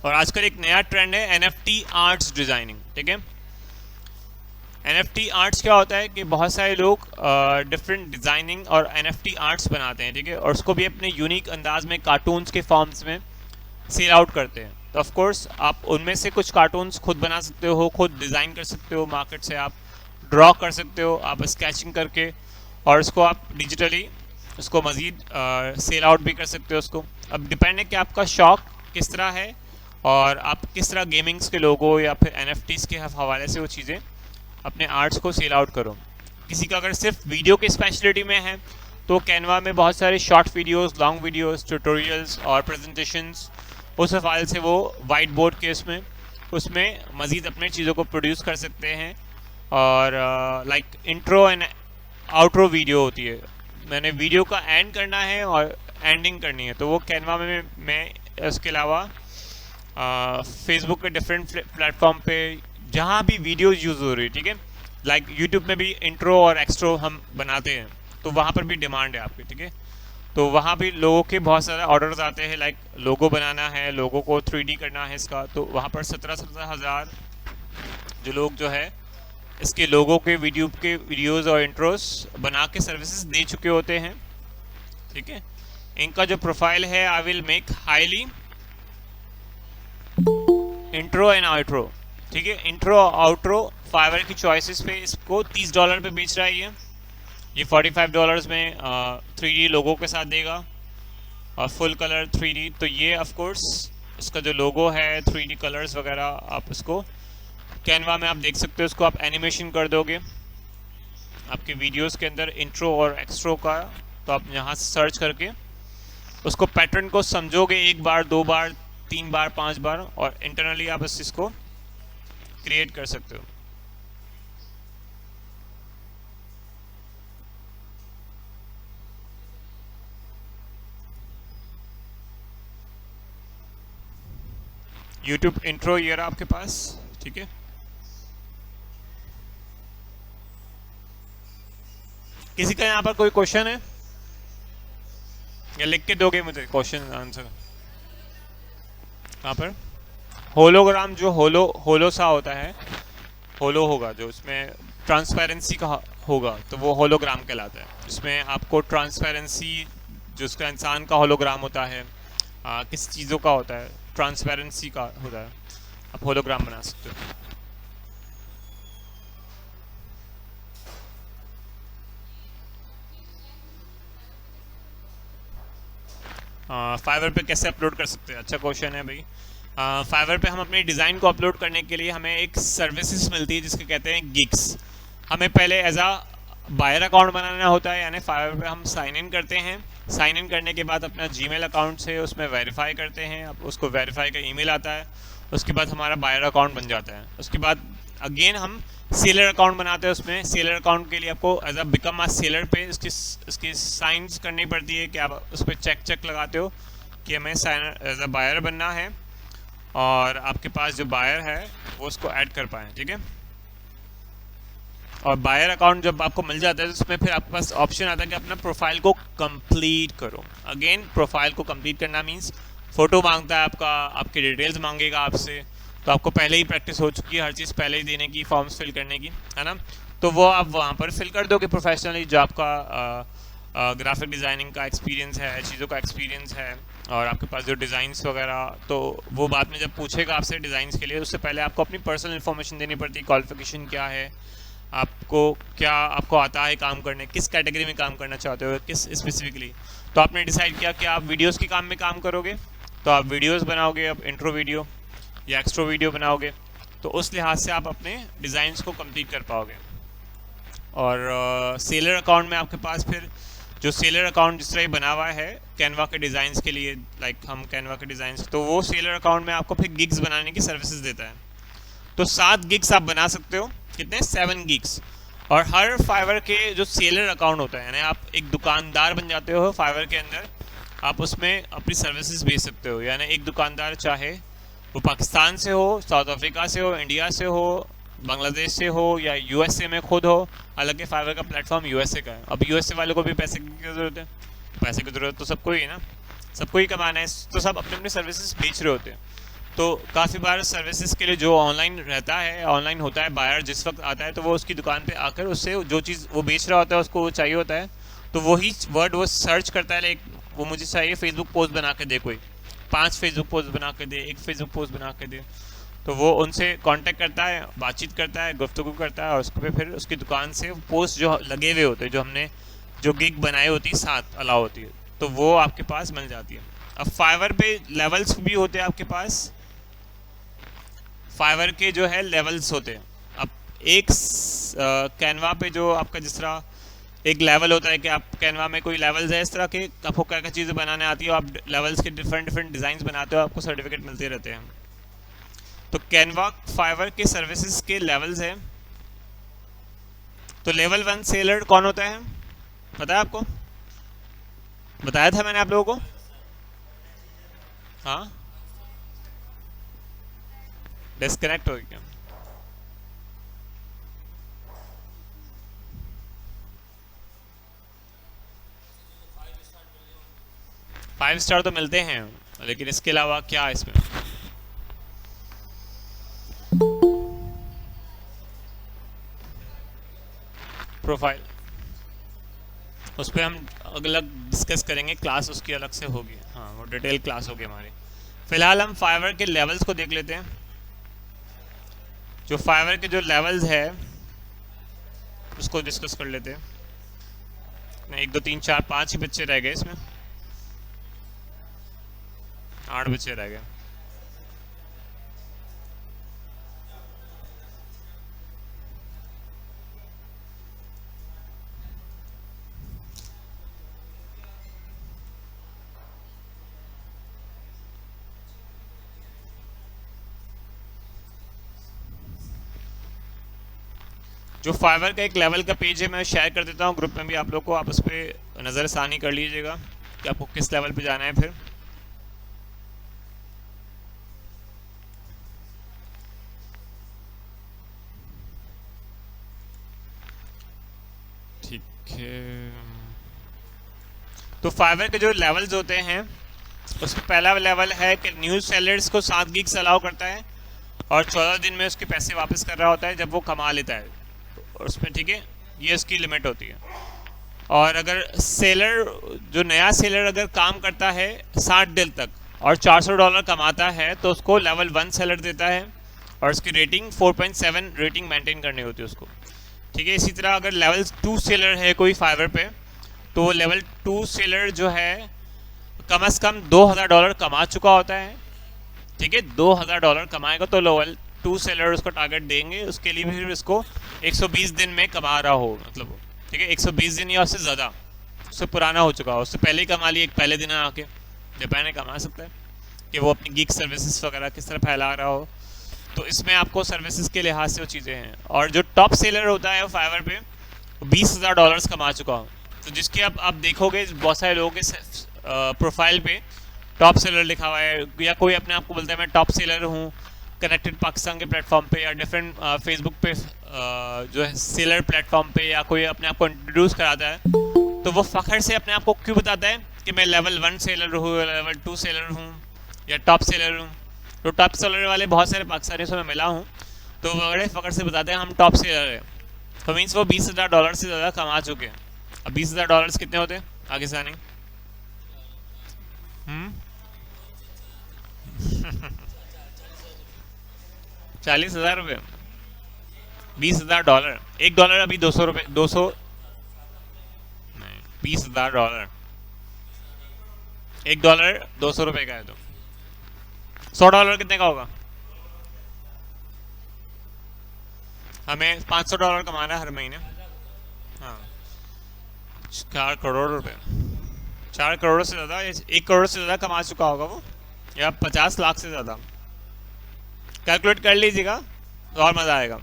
[SPEAKER 1] और आजकल एक नया ट्रेंड है एनएफटी आर्ट्स डिज़ाइनिंग, ठीक है। एनएफटी आर्ट्स क्या होता है कि बहुत सारे लोग डिफरेंट डिज़ाइनिंग और एनएफटी आर्ट्स बनाते हैं, ठीक है, और उसको भी अपने यूनिक अंदाज में कार्टून्स के फॉर्म्स में सेल आउट करते हैं। तो ऑफ कोर्स आप उनमें से कुछ कार्टून्स खुद बना सकते हो, खुद डिज़ाइन कर सकते हो, मार्केट से आप ड्रॉ कर सकते हो, आप स्केचिंग करके, और उसको आप डिजिटली उसको मज़ीद सेल आउट भी कर सकते हो उसको। अब डिपेंड है कि आपका शौक़ किस तरह है और आप किस तरह गेमिंग्स के लोगो या फिर एनएफटीज़ के हवाले से वो चीज़ें अपने आर्ट्स को सेल आउट करो। किसी का अगर सिर्फ वीडियो की स्पेशलिटी में है तो कैनवा में बहुत सारे short videos, long videos, tutorials और प्रेजेंटेशंस, उस हवाले से वो वाइट बोर्ड के उसमें मज़ीद अपने चीज़ों को प्रोड्यूस कर सकते हैं। और like intro and outro video होती है, मैंने वीडियो का एंड करना है और एंडिंग करनी है, तो वो कैनवा में मैं इसके अलावा फेसबुक के डिफरेंट प्लेटफॉर्म पे जहाँ भी वीडियोस यूज़ हो रही है, ठीक है, लाइक यूट्यूब में भी इंट्रो और एक्सट्रो हम बनाते हैं, तो वहाँ पर भी डिमांड है आपकी, ठीक है। तो वहाँ भी लोगों के बहुत सारे ऑर्डर्स आते हैं, लाइक लोगो बनाना है, लोगो को 3D करना है इसका, तो वहाँ पर 17 हज़ार जो लोग जो है इसके लोगों के वीडियोस और इंट्रोस बना के सर्विसेज दे चुके होते हैं, ठीक है। इनका जो प्रोफाइल है, I will make highly intro and outro, ठीक है। इंट्रो आउट्रो फाइवर की चॉइसेस पे इसको $30 पे बेच रहा है ये $45 में 3D लोगों के साथ देगा और फुल कलर 3D। तो ये ऑफ कोर्स इसका जो लोगो है 3D कलर्स वगैरह आप इसको कैनवा में आप देख सकते हो, इसको आप एनिमेशन कर दोगे आपके वीडियोस के अंदर इंट्रो और एक्सट्रो का। तो आप यहाँ से सर्च करके उसको पैटर्न को समझोगे 1 बार 2 बार 3 बार 5 बार, और इंटरनली आप इस चीज़ को क्रिएट कर सकते हो। YouTube इंट्रो ये रहा आपके पास, ठीक है। किसी का यहाँ पर कोई क्वेश्चन है या लिख के दोगे मुझे क्वेश्चन आंसर? यहाँ पर होलोग्राम जो होलो सा होता है, होलो होगा जो उसमें ट्रांसपेरेंसी का होगा तो वो होलोग्राम कहलाता है। इसमें आपको ट्रांसपेरेंसी जो उसका इंसान का होलोग्राम होता है, किस चीज़ों का होता है, ट्रांसपेरेंसी का होता है, आप होलोग्राम बना सकते हो। फाइवर पे कैसे अपलोड कर सकते हैं? अच्छा क्वेश्चन है भाई। फाइवर पे हम अपने डिज़ाइन को अपलोड करने के लिए हमें एक सर्विसेज मिलती है जिसके कहते हैं गिग्स। हमें पहले एज आ बायर अकाउंट बनाना होता है, यानी फाइवर पे हम साइन इन करते हैं। साइन इन करने के बाद अपना जीमेल अकाउंट से उसमें वेरीफाई करते हैं, अब उसको वेरीफाई का ईमेल आता है, उसके बाद हमारा बायर अकाउंट बन जाता है। उसके बाद अगेन हम सेलर अकाउंट बनाते हैं। उसमें सेलर अकाउंट के लिए आपको as a become a seller पे इसकी साइंस करनी पड़ती है कि आप उस पर चेक लगाते हो कि हमें एज अ बायर बनना है, और आपके पास जो बायर है वो उसको ऐड कर पाएँ, ठीक है। और बायर अकाउंट जब आपको मिल जाता है तो उसमें फिर आपके पास ऑप्शन आता है कि अपना प्रोफाइल को कंप्लीट करो। अगेन प्रोफाइल को कंप्लीट करना मीन्स फ़ोटो मांगता है आपका, आपके डिटेल्स मांगेगा आपसे, तो आपको पहले ही प्रैक्टिस हो चुकी है हर चीज़ पहले ही देने की, फॉर्म्स फिल करने की, है ना। तो वो आप वहाँ पर फिल कर दोगे प्रोफेशनली, जो आपका ग्राफिक डिज़ाइनिंग का एक्सपीरियंस है, चीज़ों का एक्सपीरियंस है, और आपके पास जो डिज़ाइंस वगैरह, तो वो बाद में जब पूछेगा आपसे डिज़ाइंस के लिए, उससे पहले आपको अपनी पर्सनल इन्फॉर्मेशन देनी पड़ती है। क्वालिफिकेशन क्या है, आपको आता है काम करने, किस कैटेगरी में काम करना चाहते हो, किस स्पेसिफिकली। तो आपने डिसाइड किया कि आप वीडियोस के काम में काम करोगे, तो आप वीडियोस बनाओगे, अब इंट्रो वीडियो या एक्स्ट्रो वीडियो बनाओगे, तो उस लिहाज से आप अपने डिज़ाइंस को कंप्लीट कर पाओगे। और सेलर अकाउंट में आपके पास फिर जो सेलर अकाउंट जिस तरह बना हुआ है कैनवा के डिज़ाइंस के लिए, लाइक हम कैनवा के डिज़ाइंस, तो वो सेलर अकाउंट में आपको फिर गिग्स बनाने की सर्विसेज देता है। तो 7 गिग्स आप बना सकते हो, कितने? 7 गिग्स। और हर फाइवर के जो सेलर अकाउंट होता है, यानी आप एक दुकानदार बन जाते हो फाइवर के अंदर, आप उसमें अपनी सर्विसेज बेच सकते हो। यानी एक दुकानदार चाहे वो पाकिस्तान से हो, साउथ अफ्रीका से हो, इंडिया से हो, बांग्लादेश से हो, या यूएसए में खुद हो, हालांकि फाइवर का प्लेटफॉर्म यूएसए का है। अब यूएसए वालों को भी पैसे की ज़रूरत है, पैसे की ज़रूरत तो सबको ही है ना, सबको ही कमाना है, तो सब अपने अपने सर्विसेज बेच रहे होते हैं। तो काफ़ी बार सर्विसेज के लिए जो ऑनलाइन रहता है, ऑनलाइन होता है, बायर जिस वक्त आता है तो वो उसकी दुकान पे आकर उससे जो चीज़ वो बेच रहा होता है उसको वो चाहिए होता है, तो वही वर्ड वो सर्च करता है, लाइक वो मुझे चाहिए फेसबुक पोस्ट बना के दे, कोई 5 फेसबुक पोस्ट बना के दे, 1 फेसबुक पोस्ट बना के दे, तो वो उनसे कांटेक्ट करता है, बातचीत करता है, गुफ्तगू करता है, और उसके फिर उसकी दुकान से पोस्ट जो लगे हुए होते हैं, जो हमने जो गिग बनाई होती है 7 अलाउ होती है, तो वो आपके पास मिल जाती है। अब फाइवर पे लेवल्स भी होते हैं आपके पास, फाइवर के जो है लेवल्स होते हैं। अब एक कैनवा पे जो आपका जिस तरह एक लेवल होता है कि आप कैनवा में कोई लेवल्स है इस तरह के, आपको क्या क्या चीज़ें बनाने आती है, आप लेवल्स के डिफरेंट डिज़ाइन बनाते हो, आपको सर्टिफिकेट मिलते रहते हैं। तो कैनवा फाइवर के सर्विसेज के लेवल्स हैं। तो लेवल 1 सेलर कौन होता है, पता है आपको? बताया था मैंने आप लोगों को। हाँ, डिस्कनेक्ट हो गया। फाइव स्टार तो मिलते हैं, लेकिन इसके अलावा क्या है इसमें? प्रोफाइल, उस पर हम अलग डिस्कस करेंगे, क्लास उसकी अलग से होगी, हाँ वो डिटेल क्लास होगी हमारी। फिलहाल हम फाइवर के लेवल्स को देख लेते हैं। जो फाइवर के जो लेवल्स है उसको डिस्कस कर लेते हैं। 1 2 3 4 5 ही बच्चे रह गए, इसमें 8 बच्चे रह गए। जो फाइवर का एक लेवल का पेज है मैं शेयर कर देता हूँ ग्रुप में भी आप लोग को, आप उस पर नज़रसानी कर लीजिएगा कि आपको किस लेवल पे जाना है फिर। ठीक है, तो फाइवर के जो लेवल्स होते हैं उसमें पहला लेवल है कि न्यू सेलर्स को 7 गिग्स अलाउ करता है और 14 दिन में उसके पैसे वापस कर रहा होता है जब वो कमा लेता है और उसमें, ठीक है, ये उसकी लिमिट होती है। और अगर सेलर, जो नया सेलर अगर काम करता है 60 दिन तक और $400 कमाता है तो उसको लेवल 1 सेलर देता है और उसकी रेटिंग 4.7 रेटिंग मेंटेन करनी होती है उसको, ठीक है। इसी तरह अगर लेवल 2 सेलर है कोई फाइवर पे तो लेवल 2 सेलर जो है कम से कम $2000 कमा चुका होता है, ठीक है। $2000 कमाएगा तो लेवल 2 सेलर उसको टारगेट देंगे, उसके लिए भी फिर इसको 120 दिन में कमा रहा हो, मतलब, ठीक है, 120 दिन या उससे ज़्यादा, उससे पुराना हो चुका हो, उससे पहले ही कमा लिया, एक पहले दिन आके जापान में कमा सकता है कि वो अपनी गीक सर्विसेज वगैरह किस तरह फैला रहा हो। तो इसमें आपको सर्विसेज के लिहाज से वो चीज़ें हैं। और जो टॉप सेलर होता है वो फाइवर पे $20,000 कमा चुका हो, तो जिसके आप देखोगे बहुत सारे लोगों के प्रोफाइल पे टॉप सेलर लिखा हुआ है, या कोई अपने आप को बोलता है मैं टॉप सेलर हूँ कनेक्टेड पाकिस्तान के प्लेटफॉर्म पे या डिफरेंट फेसबुक पे जो है सेलर प्लेटफॉर्म पे, या कोई अपने आप को इंट्रोड्यूस कराता है तो वो फ़ख्र से अपने आप को क्यों बताता है कि मैं लेवल 1 सेलर हूँ, लेवल 2 सेलर हूँ या टॉप सेलर हूँ। तो टॉप सेलर वाले बहुत सारे पाकिस्तानियों से मैं मिला हूँ तो वो बड़े फ़ख्र से बताते हैं हम टॉप सेलर हैं, तो मीन्स वो $20,000 से ज़्यादा कमा चुके हैं। अब $20,000 कितने होते हैं आगे से आने 40,000 रुपये, $20,000, $1 अभी 200 रुपये, 200 नहीं, $20,000, $1 200 रुपये का है, तो $100 कितने का होगा? हमें $500 कमाना है हर महीने। हाँ, 4 करोड़ रुपए, 4 करोड़ से ज़्यादा, 1 करोड़ से ज़्यादा कमा चुका होगा वो, या 50 लाख से ज़्यादा। कैलकुलेट कर लीजिएगा तो और मज़ा आएगा,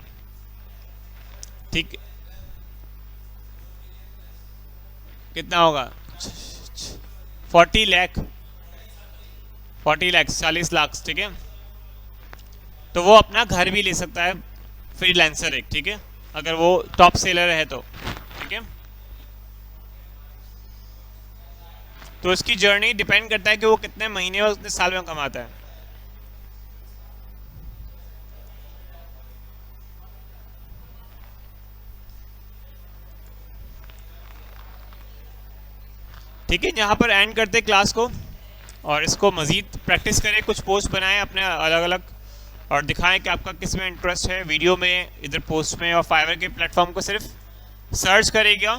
[SPEAKER 1] ठीक। कितना होगा? 40 लाख, 40 लाख, 40 लाख, ठीक है। तो वो अपना घर भी ले सकता है फ्रीलांसर एक, ठीक है, अगर वो टॉप सेलर है तो, ठीक है। तो इसकी जर्नी डिपेंड करता है कि वो कितने महीने और कितने साल में कमाता है। ठीक है, यहाँ पर एंड करते क्लास को और इसको मज़ीद प्रैक्टिस करें, कुछ पोस्ट बनाएं अपने अलग अलग और दिखाएं कि आपका किस में इंटरेस्ट है, वीडियो में, इधर पोस्ट में, और फाइवर के प्लेटफॉर्म को सिर्फ सर्च करेगा